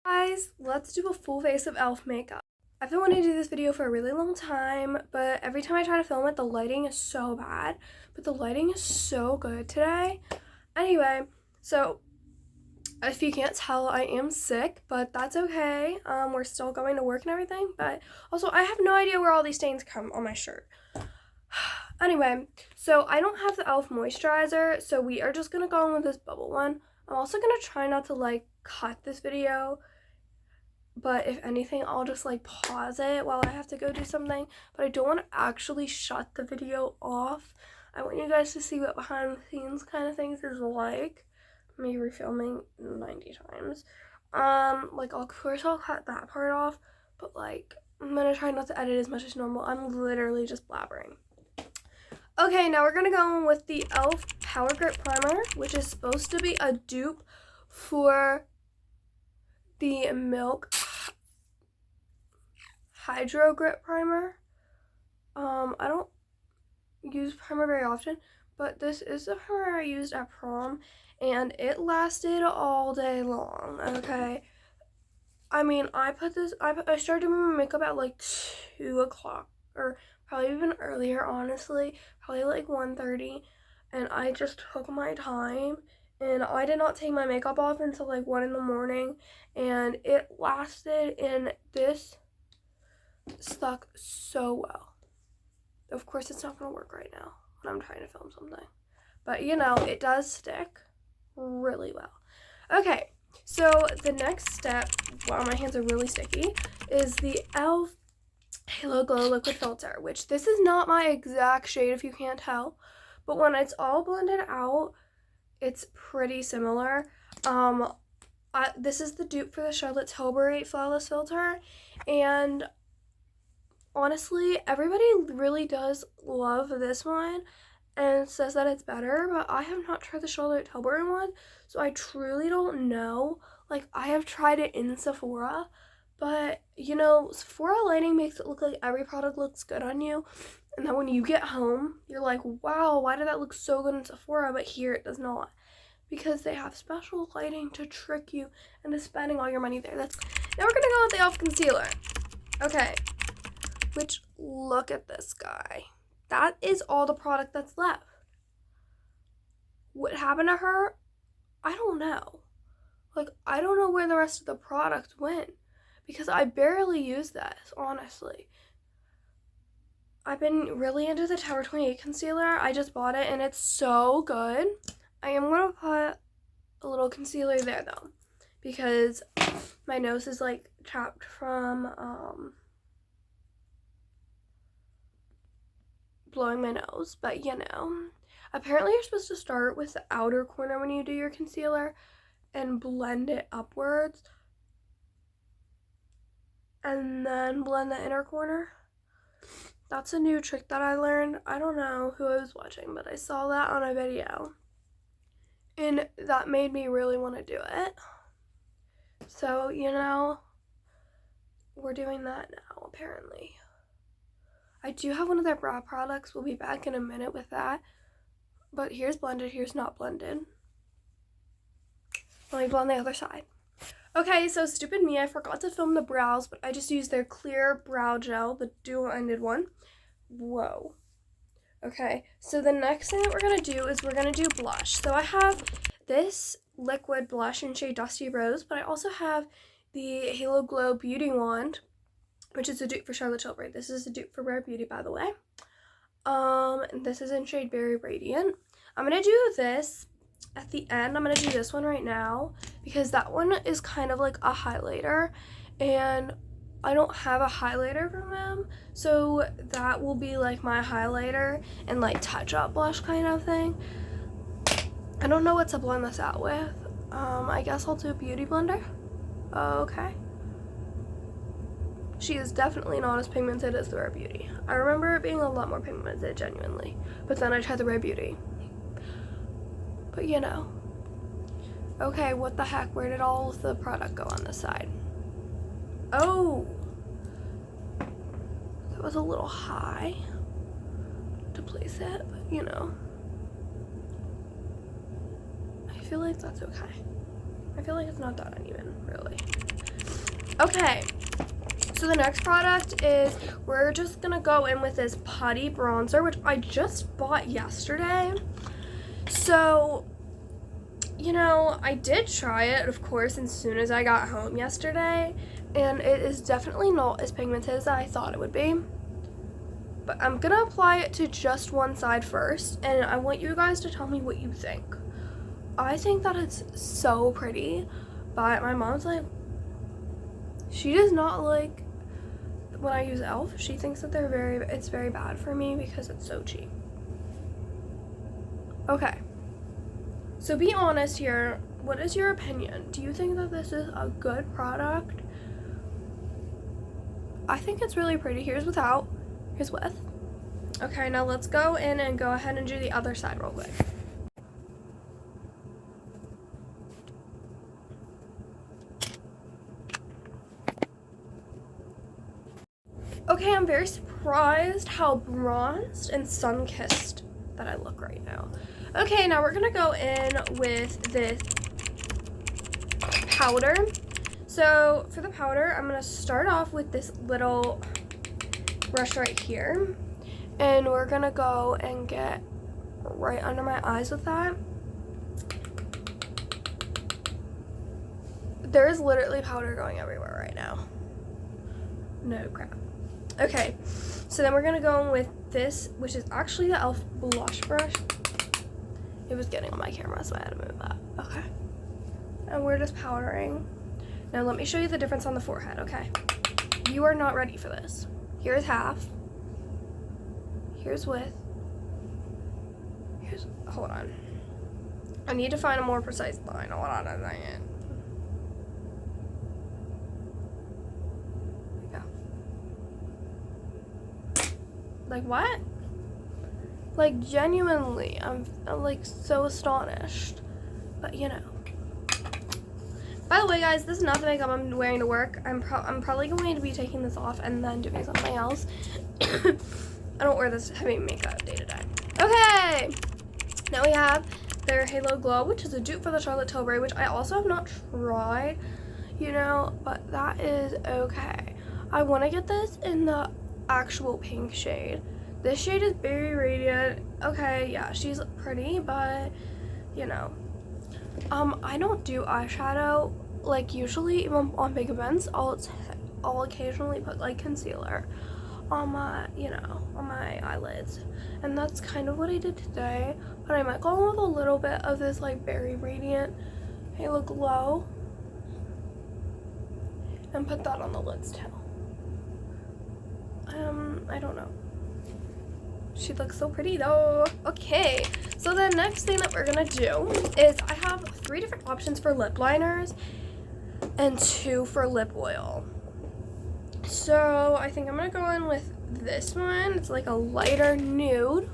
Guys, let's do a full face of e.l.f. makeup. I've been wanting to do this video for a really long time, but every time I try to film it, the lighting is so bad. But the lighting is so good today. Anyway, so if you can't tell, I am sick, but that's okay. We're still going to work and everything, but also I have no idea where all these stains come on my shirt. Anyway, so I don't have the e.l.f. moisturizer, so we are just gonna go in with this bubble one. I'm also gonna try not to cut this video, but if anything, I'll just pause it while I have to go do something. But I don't want to actually shut the video off. I want you guys to see what behind the scenes kind of things is like. Me refilming 90 times. Of course I'll cut that part off, but I'm gonna try not to edit as much as normal. I'm literally just blabbering. Okay, now we're gonna go in with the e.l.f. Power Grip Primer, which is supposed to be a dupe for the Milk Hydro Grip Primer. I don't use primer very often, but this is the primer I used at prom, and it lasted all day long, okay? I mean, I started doing my makeup at 2 o'clock, or probably even earlier, honestly, probably 1:30, and I just took my time, and I did not take my makeup off until 1 in the morning, and it lasted, and this stuck so well. Of course, it's not going to work right now when I'm trying to film something, but it does stick really well. Okay, so the next step, wow, my hands are really sticky, is the e.l.f. Halo Glow Liquid Filter, which this is not my exact shade if you can't tell, but when it's all blended out, it's pretty similar. This is the dupe for the Charlotte Tilbury Flawless Filter, and honestly, everybody really does love this one and says that it's better, but I have not tried the Charlotte Tilbury one, so I truly don't know. I have tried it in Sephora, but Sephora lighting makes it look like every product looks good on you, and then when you get home, you're like, wow, why did that look so good in Sephora, but here it does not, because they have special lighting to trick you into spending all your money there. Now we're gonna go with the e.l.f. concealer. Okay, which, look at this guy. That is all the product that's left. What happened to her? I don't know. I don't know where the rest of the product went, because I barely use this, honestly. I've been really into the Tower 28 concealer. I just bought it, and it's so good. I am going to put a little concealer there, though, because my nose is, chapped from, blowing my nose, but apparently you're supposed to start with the outer corner when you do your concealer and blend it upwards and then blend the inner corner. That's a new trick that I learned. I don't know who I was watching, but I saw that on a video and that made me really want to do it. So we're doing that now, apparently. I do have one of their brow products. We'll be back in a minute with that. But here's blended, here's not blended. Let me blend the other side. Okay, so stupid me, I forgot to film the brows, but I just used their clear brow gel, the dual-ended one. Whoa. Okay, so the next thing that we're going to do is we're going to do blush. So I have this liquid blush in shade Dusty Rose, but I also have the Halo Glow Beauty Wand, which is a dupe for Charlotte Tilbury. This is a dupe for Rare Beauty, by the way. This is in shade Berry Radiant. I'm going to do this at the end. I'm going to do this one right now because that one is kind of like a highlighter, and I don't have a highlighter from them, so that will be my highlighter and touch-up blush kind of thing. I don't know what to blend this out with. I guess I'll do a beauty blender. Okay. She is definitely not as pigmented as the Rare Beauty. I remember it being a lot more pigmented, genuinely. But then I tried the Rare Beauty. But Okay, what the heck? Where did all of the product go on this side? Oh! That was a little high to place it, but I feel like that's okay. I feel like it's not that uneven, really. Okay, so the next product is, we're just gonna go in with this putty bronzer, which I just bought yesterday. So, you know, I did try it, of course, as soon as I got home yesterday, and it is definitely not as pigmented as I thought it would be. But I'm gonna apply it to just one side first, and I want you guys to tell me what you think. I think that it's so pretty, but my mom's like, she does not like when I use e.l.f. She thinks that it's very bad for me because it's so cheap. Okay, so be honest here. What is your opinion? Do you think that this is a good product? I think it's really pretty. Here's without, here's with. Okay, now let's go in and go ahead and do the other side real quick. Okay, I'm very surprised how bronzed and sun-kissed that I look right now. Okay, now we're gonna go in with this powder. So for the powder, I'm gonna start off with this little brush right here, and we're gonna go and get right under my eyes with that. There's literally powder going everywhere right now. No crap. Okay, so then we're gonna go in with this, which is actually the e.l.f. blush brush. It was getting on my camera, so I had to move that. Okay, and we're just powdering. Now let me show you the difference on the forehead, okay? You are not ready for this. Here's half. Here's width. Hold on. I need to find a more precise line. Hold on a second. Like, what? Like, genuinely, I'm like so astonished. But you know. By the way, guys, this is not the makeup I'm wearing to work. I'm probably going to be taking this off and then doing something else. I don't wear this heavy makeup day to day. Okay, now we have their Halo Glow, which is a dupe for the Charlotte Tilbury, which I also have not tried, you know, but that is okay. I want to get this in the actual pink shade. This shade is very radiant. Okay, yeah, she's pretty, but you know, I don't do eyeshadow. Like, usually even on big events, I'll occasionally put like concealer on my, you know, on my eyelids, and that's kind of what I did today. But I might go in with a little bit of this like very radiant Halo Glow and put that on the lids too. I don't know. She looks so pretty though. Okay, so the next thing that we're gonna do is, I have 3 different options for lip liners and 2 for lip oil. So I think I'm gonna go in with this one. It's like a lighter nude.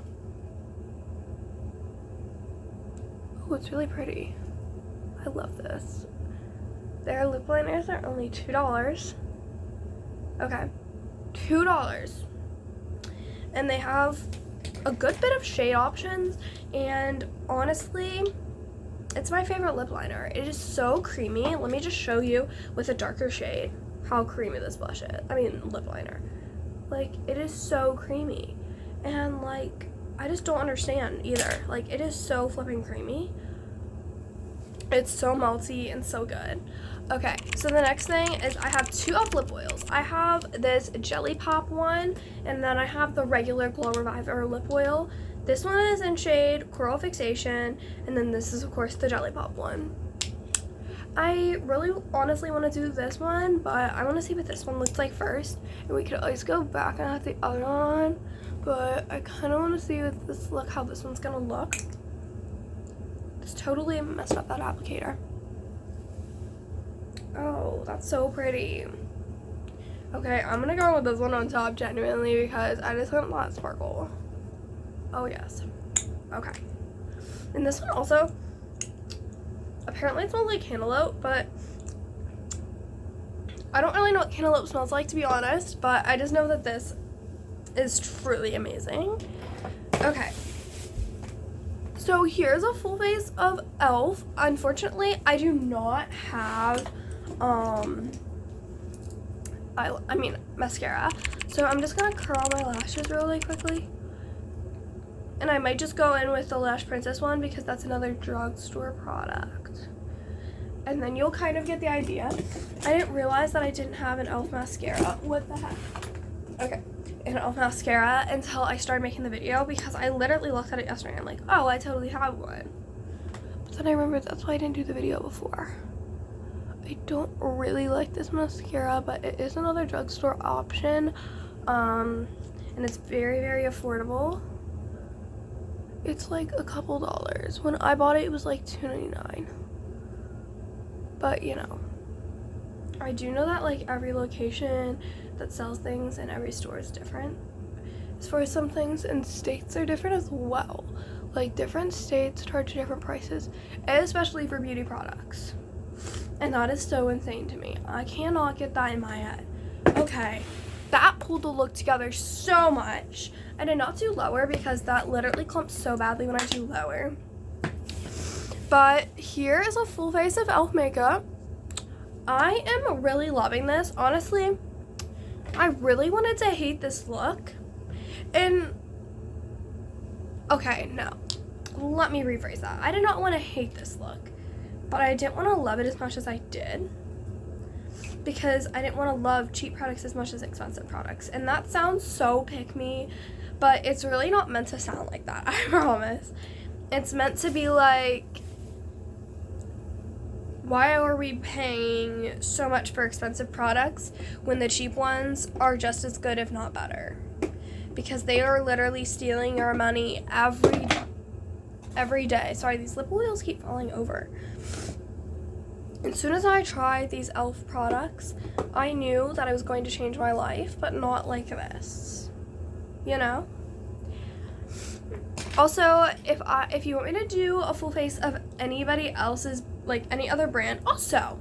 Oh, it's really pretty. I love this. Their lip liners are only $2. Okay, $2. And they have a good bit of shade options, and honestly, it's my favorite lip liner. It is so creamy. Let me just show you with a darker shade how creamy this blush is. I mean, lip liner. Like, it is so creamy. And like, I just don't understand either. Like, it is so flipping creamy. It's so melty and so good. Okay, so the next thing is, I have 2 e.l.f. lip oils. I have this Jelly Pop one, and then I have the regular Glow Reviver lip oil. This one is in shade Coral Fixation, and then this is of course the Jelly Pop one. I really honestly want to do this one, but I want to see what this one looks like first, and we could always go back and have the other one, but I kind of want to see what this how this one's gonna look. It's totally messed up that applicator. Oh, that's so pretty. Okay, I'm gonna go with this one on top genuinely because I just want that sparkle. Oh yes. Okay. And this one also, apparently it smells like cantaloupe, but I don't really know what cantaloupe smells like, to be honest, but I just know that this is truly amazing. Okay. So here's a full face of e.l.f. Unfortunately, I do not have I mean mascara. So I'm just gonna curl my lashes really quickly. And I might just go in with the Lash Princess one because that's another drugstore product. And then you'll kind of get the idea. I didn't realize that I didn't have an e.l.f. mascara. What the heck? Okay, an e.l.f. mascara until I started making the video because I literally looked at it yesterday and I'm like, oh, I totally have one. But then I remembered that's why I didn't do the video before. I don't really like this mascara, but it is another drugstore option. And it's very, very affordable. It's like a couple dollars. When I bought it, it was like $2.99. But you know, I do know that like every location that sells things in every store is different. As far as some things in states are different as well. Like different states charge different prices, especially for beauty products. And that is so insane to me. I cannot get that in my head. Okay, that pulled the look together so much. I did not do lower because that literally clumps so badly when I do lower. But here is a full face of e.l.f. makeup. I am really loving this. Honestly, I really wanted to hate this look. And, okay, no. Let me rephrase that. I did not want to hate this look. But I didn't want to love it as much as I did. Because I didn't want to love cheap products as much as expensive products. And that sounds so pick-me. But it's really not meant to sound like that, I promise. It's meant to be like, why are we paying so much for expensive products when the cheap ones are just as good, if not better? Because they are literally stealing our money every day. Sorry, these lip oils keep falling over. As soon as I tried these e.l.f. products, I knew that I was going to change my life, but not like this. You know? Also, if you want me to do a full face of anybody else's, like any other brand, also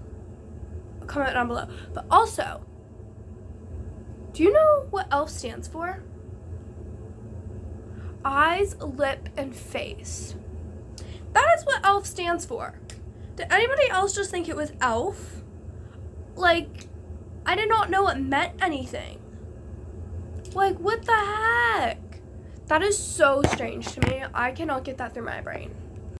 comment down below. But also, do you know what e.l.f. stands for? Eyes, lip, and face. That is what e.l.f. stands for. Did anybody else just think it was e.l.f.? Like, I did not know it meant anything. Like, what the heck? That is so strange to me. I cannot get that through my brain.